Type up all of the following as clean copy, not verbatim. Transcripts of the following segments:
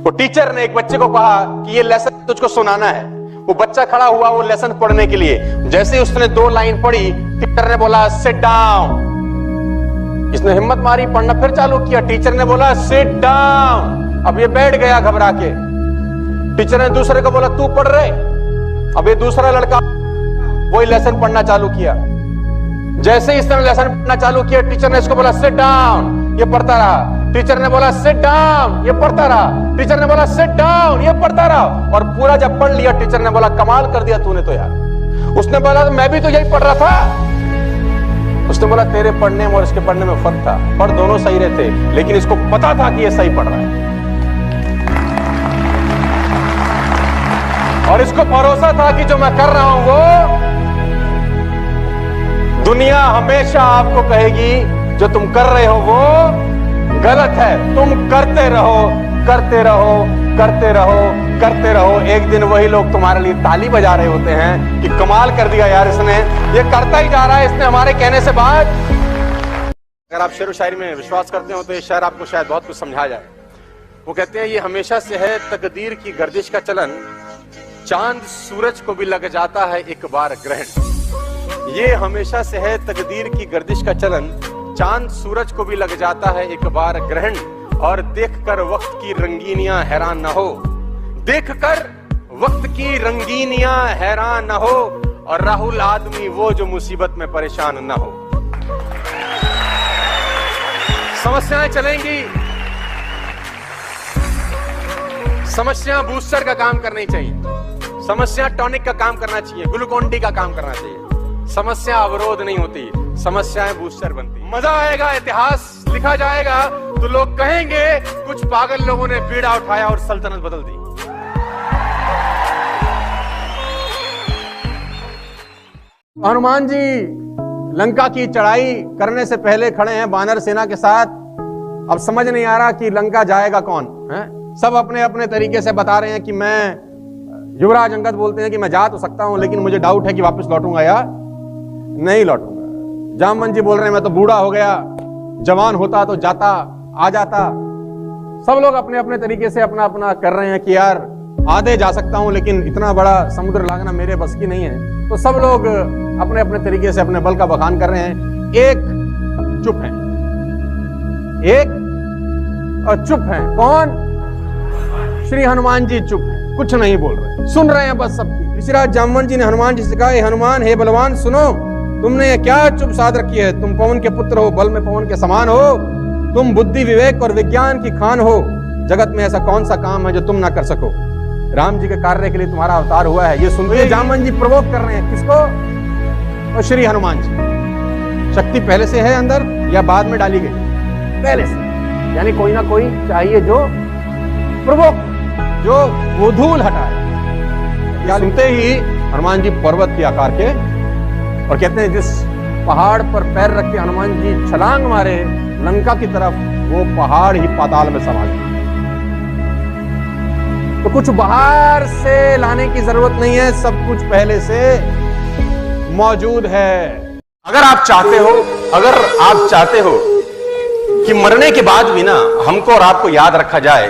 वो टीचर ने एक बच्चे को कहा कि ये लेसन तुझको सुनाना है। वो बच्चा खड़ा हुआ वो लेसन पढ़ने के लिए। जैसे उसने 2 लाइन पढ़ी, टीचर ने बोला सिट डाउन। इसने हिम्मत मारी, पढ़ना फिर चालू किया। टीचर ने बोला सिट डाउन। अब ये बैठ गया घबरा के। टीचर ने दूसरे को बोला तू पढ़ रहे। अब ये दूसरा लड़का वही लेसन पढ़ना चालू किया। जैसे ही इसने लेसन पढ़ना चालू किया, टीचर ने इसको बोला सिट डाउन, ये पढ़ता रहा। टीचर ने बोला सिट डाउन, ये पढ़ता रहा। टीचर ने बोला सिट डाउन, ये पढ़ता रहा। और पूरा जब पढ़ लिया, टीचर ने बोला कमाल कर दिया तूने तो यार। उसने बोला मैं भी तो यही पढ़ रहा था। उसने बोला तेरे पढ़ने में और इसके पढ़ने में फर्क था, पढ़ दोनों सही रहे थे, लेकिन इसको पता था कि ये सही पढ़ रहा है और इसको भरोसा था कि जो मैं कर रहा हूं वो। दुनिया हमेशा आपको कहेगी जो तुम कर रहे हो वो गलत है। तुम करते रहो, करते रहो, करते रहो, करते रहो। एक दिन वही लोग तुम्हारे लिए ताली बजा रहे होते हैं कि कमाल कर दिया यार इसने, ये करता ही जा रहा है, इसने हमारे कहने से बाद। अगर आप शेर व शायरी में विश्वास करते हो तो ये शायर आपको शायद बहुत कुछ समझा जाए। वो कहते हैं ये हमेशा से है तकदीर की गर्दिश का चलन, चांद सूरज को भी लग जाता है एक बार ग्रहण। ये हमेशा से है तकदीर की गर्दिश का चलन, चांद सूरज को भी लग जाता है एक बार ग्रहण। और देखकर वक्त की रंगीनियां हैरान न हो, देखकर वक्त की रंगीनियां हैरान न हो। और राहुल आदमी वो जो मुसीबत में परेशान न हो। समस्याएं चलेंगी, समस्या बूस्टर का काम करनी चाहिए, समस्या टॉनिक का काम करना चाहिए, ग्लूकोन डी का काम करना चाहिए। समस्या अवरोध नहीं होती, समस्याएं बूस्टर बनती। मजा आएगा, इतिहास लिखा जाएगा तो लोग कहेंगे कुछ पागल लोगों ने बीड़ा उठाया और सल्तनत बदल दी। हनुमान जी लंका की चढ़ाई करने से पहले खड़े हैं वानर सेना के साथ। अब समझ नहीं आ रहा कि लंका जाएगा कौन है। सब अपने अपने तरीके से बता रहे हैं कि मैं, युवराज अंगद बोलते हैं कि मैं जा तो सकता हूं लेकिन मुझे डाउट है कि वापस लौटूंगा या नहीं लौटूंगा। जामवंत जी बोल रहे हैं मैं तो बूढ़ा हो गया, जवान होता तो जाता, आ जाता। सब लोग अपने अपने तरीके से अपना अपना कर रहे हैं कि यार आधे जा सकता हूं लेकिन इतना बड़ा समुद्र लागना मेरे बस की नहीं है। तो सब लोग अपने अपने तरीके से अपने बल का बखान कर रहे हैं। एक चुप है, एक और चुप है। कौन? श्री हनुमान जी चुप है, कुछ नहीं बोल रहे, सुन रहे हैं बस सबकी। ऋषिराज जामवंत जी ने हनुमान जी से कहा हे हनुमान, हे बलवान, सुनो, तुमने ये क्या चुप साध रखी है? तुम पवन के पुत्र हो, बल में पवन के समान हो, तुम बुद्धि विवेक और विज्ञान की खान हो। जगत में ऐसा कौन सा काम है जो तुम ना कर सको? राम जी के कार्य के लिए तुम्हारा अवतार हुआ है। ये सुनते ही जामवंत जी प्रवोक कर रहे हैं किसको? और श्री हनुमान जी। शक्ति पहले से है अंदर या बाद में डाली गई? पहले से, यानी कोई ना कोई चाहिए जो प्रवोक, जो वो धूल हटाए। क्या सुनते ही हनुमान जी पर्वत के आकार के, और कहते हैं जिस पहाड़ पर पैर रख के हनुमान जी छलांग मारे लंका की तरफ, वो पहाड़ ही पाताल में समा गया। तो कुछ बाहर से लाने की जरूरत नहीं है, सब कुछ पहले से मौजूद है। अगर आप चाहते हो कि मरने के बाद भी ना हमको और आपको याद रखा जाए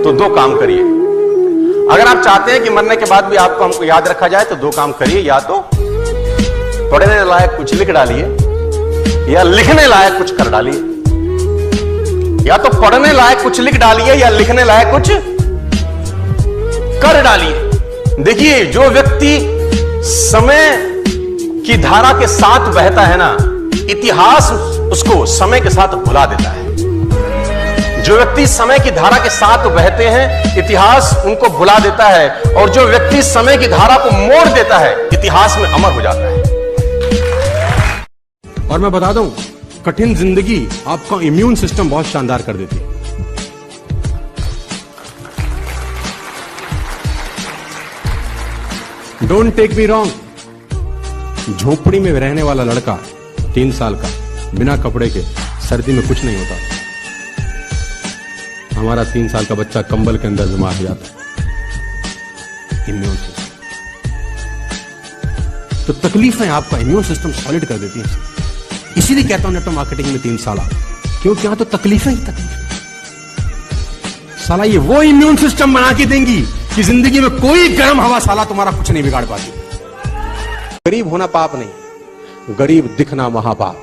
तो 2 काम करिए। अगर आप चाहते हैं कि मरने के बाद भी आपको हमको याद रखा जाए तो 2 काम करिए। या तो पढ़ने लायक कुछ लिख डालिए, या लिखने लायक कुछ कर डालिए। या तो पढ़ने लायक कुछ लिख डालिए या लिखने लायक कुछ कर डालिए। देखिए, जो व्यक्ति समय की धारा के साथ बहता है ना, इतिहास उसको समय के साथ भुला देता है। जो व्यक्ति समय की धारा के साथ बहते हैं, इतिहास उनको भुला देता है। और जो व्यक्ति समय की धारा को मोड़ देता है, इतिहास में अमर हो जाता है। और मैं बता दूं, कठिन जिंदगी आपका इम्यून सिस्टम बहुत शानदार कर देती है। डोंट टेक मी रॉन्ग, झोपड़ी में रहने वाला लड़का 3 साल का बिना कपड़े के सर्दी में कुछ नहीं होता। हमारा 3 साल का बच्चा कंबल के अंदर बीमार हो जाता है। इम्यून सिस्टम, तो तकलीफें आपका इम्यून सिस्टम सॉलिड कर देती हैं। इसीलिए कहता हूं नेटवर्क मार्केटिंग में 3 साल आ, क्योंकि यहां तो तकलीफें ही तकलीफ। साला ये वो इम्यून सिस्टम बना के देंगी कि जिंदगी में कोई गर्म हवा साला तुम्हारा कुछ नहीं बिगाड़ पाती। गरीब होना पाप नहीं, गरीब दिखना महापाप है।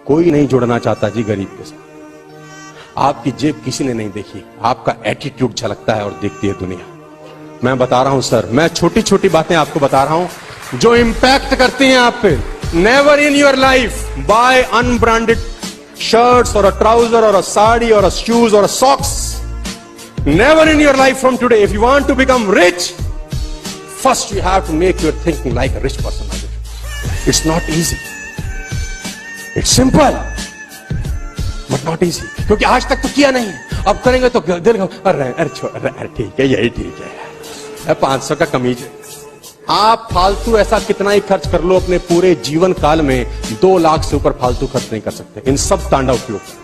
कोई नहीं जुड़ना चाहता जी गरीब के साथ। आपकी जेब किसी ने नहीं देखी, आपका एटीट्यूड झलकता है और देखती है दुनिया। मैं बता रहा हूं सर, मैं छोटी छोटी बातें आपको बता रहा हूं जो इंपैक्ट करती हैं आप पे। Never in your life buy unbranded shirts or a trouser or a sari or a shoes or a socks. Never in your life from today. If you want to become rich, first you have to make your thinking like a rich person. It's not easy. It's simple, but not easy. क्योंकि आज तक तो किया नहीं, अब करेंगे तो दिल अरे ठीक है, यही ठीक है, 500 का कमीज है। आप फालतू ऐसा कितना ही खर्च कर लो अपने पूरे जीवन काल में, 2 लाख से ऊपर फालतू खर्च नहीं कर सकते इन सब तांडव के ऊपर।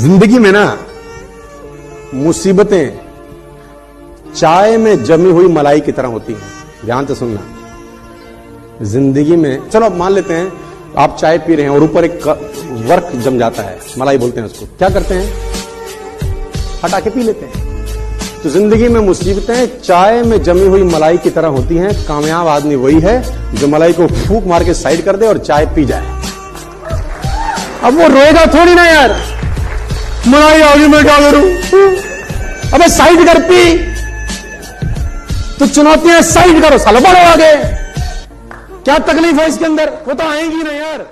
जिंदगी में ना मुसीबतें चाय में जमी हुई मलाई की तरह होती हैं। ध्यान से सुनना, जिंदगी में चलो मान लेते हैं आप चाय पी रहे हैं और ऊपर एक वर्क जम जाता है, मलाई बोलते हैं उसको। क्या करते हैं? हटा के पी लेते हैं। तो जिंदगी में मुसीबतें चाय में जमी हुई मलाई की तरह होती हैं। कामयाब आदमी वही है जो मलाई को फूंक मार के साइड कर दे और चाय पी जाए। अब वो रोएगा थोड़ी ना यार, मलाई आगे मैं क्या करूं, अबे साइड कर, पी। तो चुनौतियां साइड करो साला, बढ़ो आगे। क्या तकलीफ है इसके अंदर, वो तो आएंगी ना यार।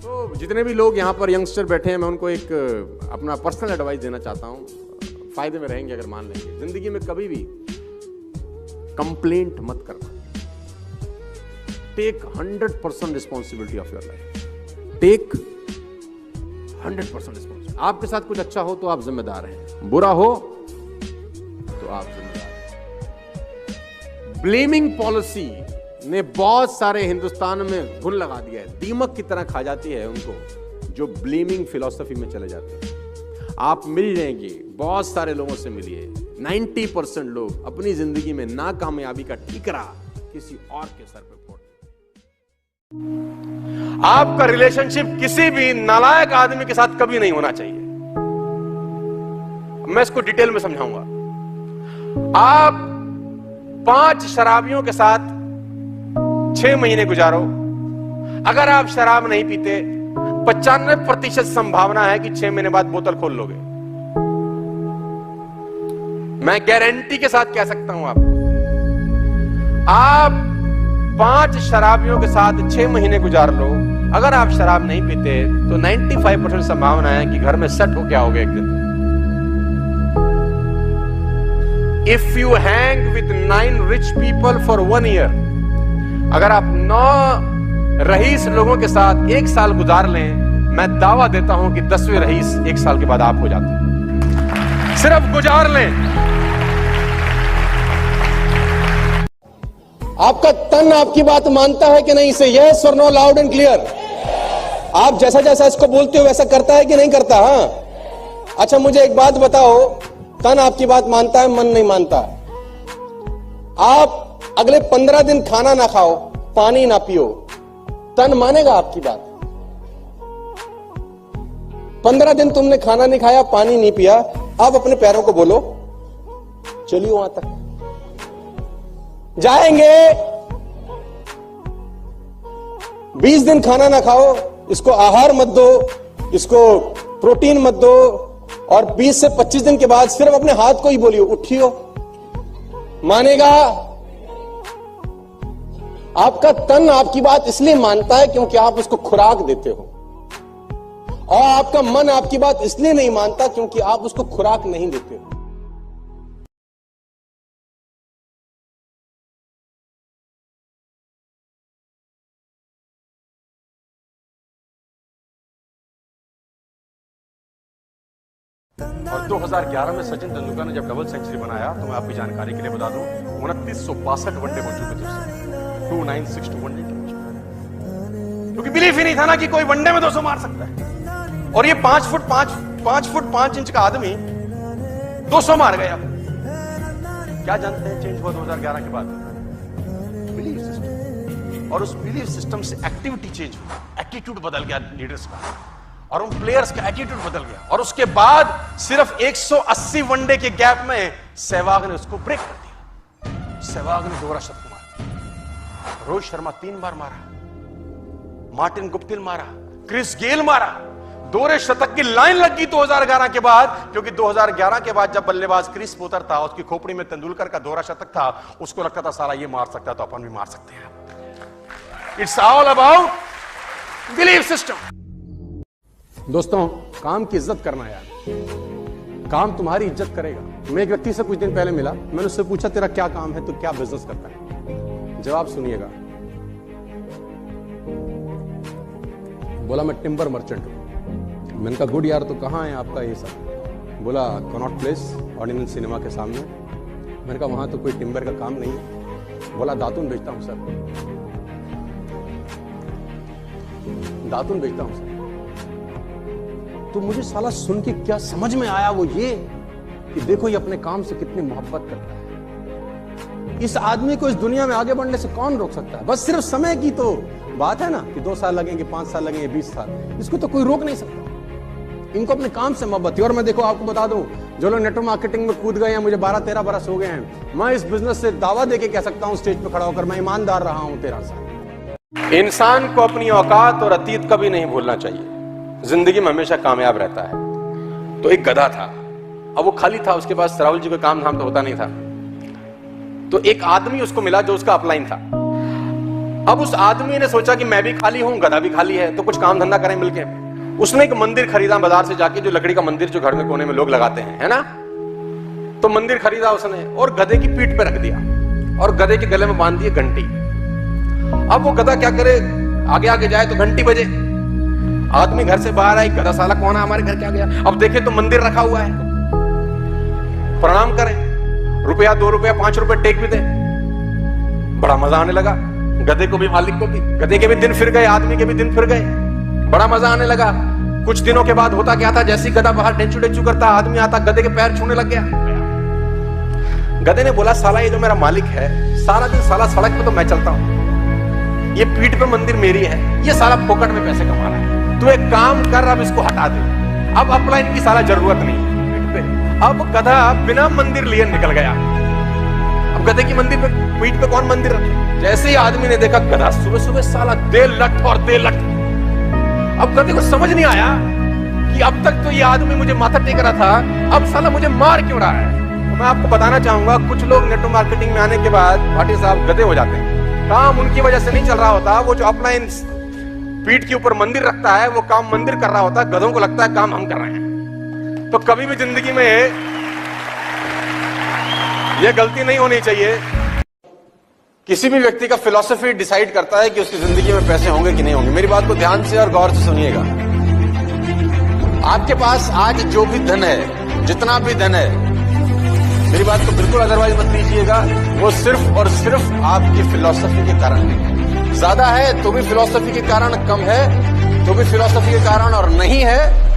तो जितने भी लोग यहां पर यंगस्टर बैठे हैं, मैं उनको एक अपना पर्सनल एडवाइस देना चाहता हूं, फायदे में रहेंगे अगर मान लेंगे। जिंदगी में कभी भी कंप्लेंट मत करना। Take 100% responsibility of your life. Take 100% responsibility. आपके साथ कुछ अच्छा हो तो आप जिम्मेदार हैं, बुरा हो तो आप जिम्मेदार हैं। ब्लेमिंग पॉलिसी ने बहुत सारे हिंदुस्तान में घुन लगा दिया है। दीमक की तरह खा जाती है उनको जो ब्लेमिंग फिलॉसफी में चले जाते हैं। आप मिल जाएंगे, बहुत सारे लोगों से मिलिए, 90% लोग अपनी जिंदगी में नाकामयाबी का ठीकरा किसी और के सर पे फोड़। आपका रिलेशनशिप किसी भी नालायक आदमी के साथ कभी नहीं होना चाहिए। मैं इसको डिटेल में समझाऊंगा। आप 5 शराबियों के साथ 6 महीने गुजारो। अगर आप शराब नहीं पीते, 95% संभावना है कि 6 महीने बाद बोतल खोल लोगे। मैं गारंटी के साथ कह सकता हूं आपको। आप 5 शराबियों के साथ 6 महीने गुजार लो, अगर आप शराब नहीं पीते तो 95% संभावना है कि घर में सेट हो क्या होगा एक दिन। If you hang with 9 rich people for 1 year, अगर आप 9 रईस लोगों के साथ 1 साल गुजार लें, मैं दावा देता हूं कि 10वें रईस 1 साल के बाद आप हो जाते हैं। सिर्फ गुजार लें। आपका तन आपकी बात मानता है कि नहीं? से यस और नो, लाउड एंड क्लियर। आप जैसा जैसा इसको बोलते हो वैसा करता है कि नहीं करता? हाँ। अच्छा मुझे एक बात बताओ, तन आपकी बात मानता है, मन नहीं मानता? आप अगले 15 दिन खाना ना खाओ, पानी ना पियो, तन मानेगा आपकी बात? 15 दिन तुमने खाना नहीं खाया, पानी नहीं पिया, अब अपने पैरों को बोलो चलिए वहां तक जाएंगे। 20 दिन खाना ना खाओ, इसको आहार मत दो, इसको प्रोटीन मत दो, और 20 से 25 दिन के बाद सिर्फ अपने हाथ को ही बोलियो उठियो, मानेगा? आपका तन आपकी बात इसलिए मानता है क्योंकि आप उसको खुराक देते हो, और आपका मन आपकी बात इसलिए नहीं मानता क्योंकि आप उसको खुराक नहीं देते हो। और 2011 में सचिन तेंदुलकर ने जब डबल सेंचुरी बनाया, तो मैं आपकी जानकारी के लिए बता दूं 2962 वनडे हो चुके थे, 2962 वनडे, क्योंकि बिलीफ ही नहीं था ना कि कोई वनडे में 200 मार सकता है। और ये 5 फुट 5 इंच का आदमी 200 मार गया। क्या जानते हैं चेंज हुआ 2011 के बाद? Belief system. और उस बिलीफ सिस्टम से एक्टिविटी चेंज हुई, एटीट्यूड बदल गया लीडर्स का और उन प्लेयर्स का एटीट्यूड बदल गया। और उसके बाद सिर्फ 180 वनडे के गैप में सहवाग ने उसको ब्रेक कर दिया। सहवाग ने दोहरा शतक मारा, रोहित शर्मा 3 बार मारा, मार्टिन गुप्टिल मारा, क्रिस गेल मारा। दोहरे शतक की लाइन लग गई 2011 के बाद, क्योंकि 2011 के बाद जब बल्लेबाज क्रिस पोतर था, उसकी खोपड़ी में तेंदुलकर का दोहरा शतक था, उसको लगता था साला ये मार सकता है तो अपन भी मार सकते हैं। It's all about belief system. दोस्तों, काम की इज्जत करना यार, काम तुम्हारी इज्जत करेगा। मैं एक व्यक्ति से कुछ दिन पहले मिला, मैंने उससे पूछा तेरा क्या काम है, तो क्या बिजनेस करता है? जवाब सुनिएगा। बोला मैं टिम्बर मर्चेंट हूं। मैंने कहा गुड यार, तो कहाँ है आपका ये सब? बोला कनॉट प्लेस, ऑर्डिनेंस सिनेमा के सामने। मैंने कहा वहां तो कोई टिम्बर का काम नहीं है। बोला दातुन बेचता हूं सर, दातुन बेचता हूं सर। तो मुझे साला सुन के क्या समझ में आया, वो ये कि देखो ये अपने काम से कितनी मोहब्बत करता है। इस आदमी को इस दुनिया में आगे बढ़ने से कौन रोक सकता है? बस सिर्फ समय की तो बात है ना कि 2 साल लगेंगे, 5 साल लगेंगे, 20 साल, इसको तो कोई रोक नहीं सकता। इनको अपने काम से मोहब्बत है। और मैं देखो आपको बता दूं, जो लोग नेटवर्क मार्केटिंग में कूद गए हैं, मुझे 12-13 बरस हो गए हैं, मैं इस बिजनेस से दावा देके कह सकता हूं स्टेज पे खड़ा होकर, मैं ईमानदार रहा हूं 13 साल। इंसान को अपनी औकात और अतीत कभी नहीं भूलना चाहिए, जिंदगी में हमेशा कामयाब रहता है। तो एक गधा था, अब वो खाली था, उसके पास राहुल जी का काम धाम तो होता नहीं था। तो एक आदमी उसको मिला जो उसका अपलाइन था। अब उस आदमी ने सोचा कि मैं भी खाली हूं, गधा भी खाली है, तो कुछ काम धंधा करें मिलके। उसने एक मंदिर खरीदा बाजार से जाके, जो लकड़ी का मंदिर जो घर में कोने में लोग लगाते हैं, है ना। तो मंदिर खरीदा उसने और गधे की पीठ पे रख दिया और गधे के गले में बांध दिए घंटी। अब वो गधा क्या करे, आगे आगे जाए तो घंटी बजे। आदमी घर से बाहर आए, गधा साला कौन है, हमारे घर क्या गया। अब देखे तो मंदिर रखा हुआ है, प्रणाम करें, रुपया 2 रुपया 5 रुपए टेक भी दे। बड़ा मजा आने लगा, गधे को भी मालिक को भी। गधे के भी दिन फिर गए, आदमी के भी दिन फिर गए, बड़ा मजा आने लगा। कुछ दिनों के बाद होता क्या था, जैसे गधा बाहर डेंचू डेंचू करता, आदमी आता, गधे के पैर छूने लग गया। गधे ने बोला साला ये जो मेरा मालिक है, सारा दिन साला सड़क पे तो मैं चलता हूं, ये पीठ पे मंदिर मेरी है, ये साला फोकट में पैसे कमा रहा है, तू एक काम कर, अब इसको हटा दे, अब अपलाइन की साला जरूरत नहीं पीठ पे। अब गधा बिना मंदिर लिए निकल गया। अब गधे की मंदिर पे, पीठ पे कौन मंदिर रखे। जैसे ही आदमी ने देखा गधा सुबह सुबह साला दे लट और दे लट। अब गधे को समझ नहीं आया कि अब तक तो ये आदमी मुझे माथा टेक रहा था, अब साला मुझे मार क्यों रहा है। तो मैं आपको बताना चाहूंगा, कुछ लोग नेटवर्क मार्केटिंग में आने के बाद भाटी साहब गधे हो जाते हैं। काम उनकी वजह से नहीं चल रहा होता, वो जो अपलाइन पीठ के ऊपर मंदिर रखता है, वो काम मंदिर कर रहा होता है, गधों को लगता है काम हम कर रहे हैं। तो कभी भी जिंदगी में ये गलती नहीं होनी चाहिए। किसी भी व्यक्ति का फिलॉसफी डिसाइड करता है कि उसकी जिंदगी में पैसे होंगे कि नहीं होंगे। मेरी बात को ध्यान से और गौर से सुनिएगा। आपके पास आज जो भी धन है, जितना भी धन है, मेरी बात को बिल्कुल अदरवाइज मत लीजिएगा, वो सिर्फ और सिर्फ आपकी फिलॉसफी के कारण है। ज्यादा है तो भी फिलॉसफी के कारण, कम है तो भी फिलॉसफी के कारण, और नहीं है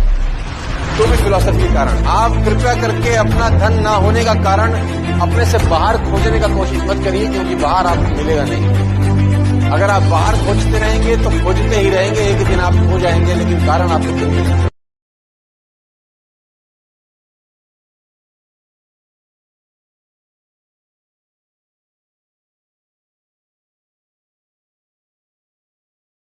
तो भी फिलॉसफी के कारण। आप कृपया करके अपना धन ना होने का कारण अपने से बाहर खोजने का कोशिश मत करिए, क्योंकि बाहर आपको मिलेगा नहीं। अगर आप बाहर खोजते रहेंगे तो खोजते ही रहेंगे, एक दिन आप खो जाएंगे, लेकिन कारण आपको मिलेगा।